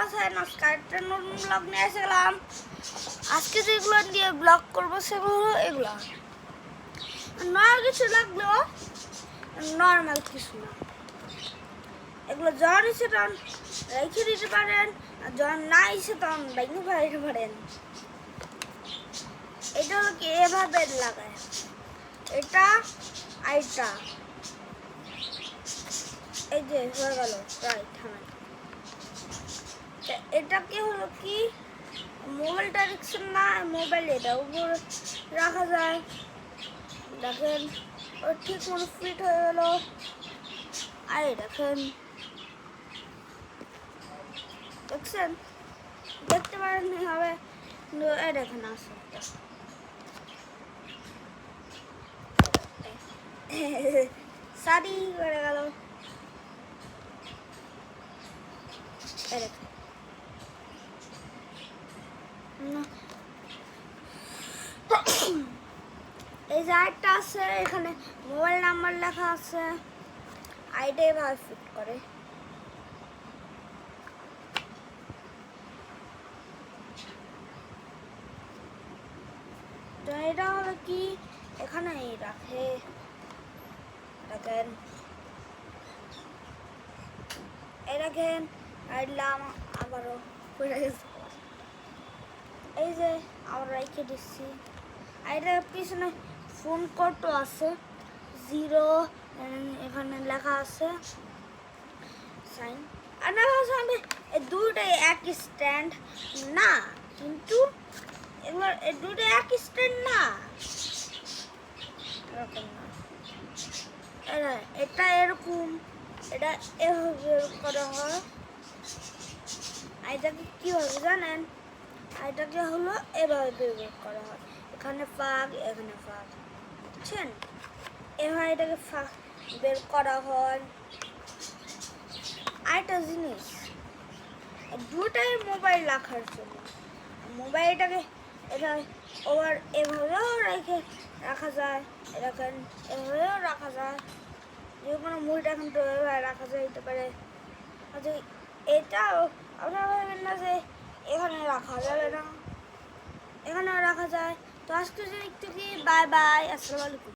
আছেন? আজকে একটা নতুন ব্লগ নিয়ে এসে গেলাম। আজকে যেগুলো দিয়ে ব্লগ করবো সেগুলো হলো এগুলো নর্মাল কিছু লাগলেও নর্মাল কিছু না। এগুলো জ্বর এসে তখন রেখে দিতে পারেন, আর জ্বর না এসে তখন ভেঙে ফেলতে পারেন। এটা হলো কি এভাবে লাগায়, এটা আর এটা এই যে হয়ে গেল প্রায় থামাই। এটাকে হলো কি মোবাইল ডাইরেকশন না, মোবাইল এটা উপরে রাখা যায়। দেখেন ও ঠিক মতো ফিট হয়ে গেল। আর দেখেন, দেখছেন, দেখতে পারেন হবে এই দেখেন আসে সারি করে গেল। এই যে আরেকটা আছে, এখানে মোবাইল নাম্বার লেখা আছে, আইডি এভাবে ফিট করে। তো এটা হলো কি এখানে রাখে, দেখেন এই দেখেন আইলাম আবারও পড়ে গেছে। এই যে আবার রেখে দিচ্ছি। আর এটার পিছনে ফোন কোডও আছে 0, এখানে লেখা আছে সাইন। আর না আসলে এই দুটোই এক স্ট্যান্ড না, কিন্তু এবার এই দুটো এক স্ট্যান্ড না, এরকম না। এটা এরকম, এটা এভাবে করা হয়। এটাকে কি হবে জানেন? এটাকে হলো এভাবে বের করা হয়, এখানে ফাঁক, এখানে ফাঁক, বুঝছেন? এভাবে এটাকে ফাঁক বের করা হয়। আরেকটা জিনিস, দুটাই মোবাইল রাখার জন্য, মোবাইলটাকে এটা ওভার এভাবেও রেখে রাখা যায়, এরকম এভাবেও রাখা যায়, যে কোনো মুড়িটা কিন্তু এভাবে রাখা যেতে পারে। আচ্ছা এটাও আপনারা ভাবেন না যে এখানে রাখা যাবে না, এখানেও রাখা যায়। তো আজকে একটু কি বাই বাই, আসসালামু আলাইকুম।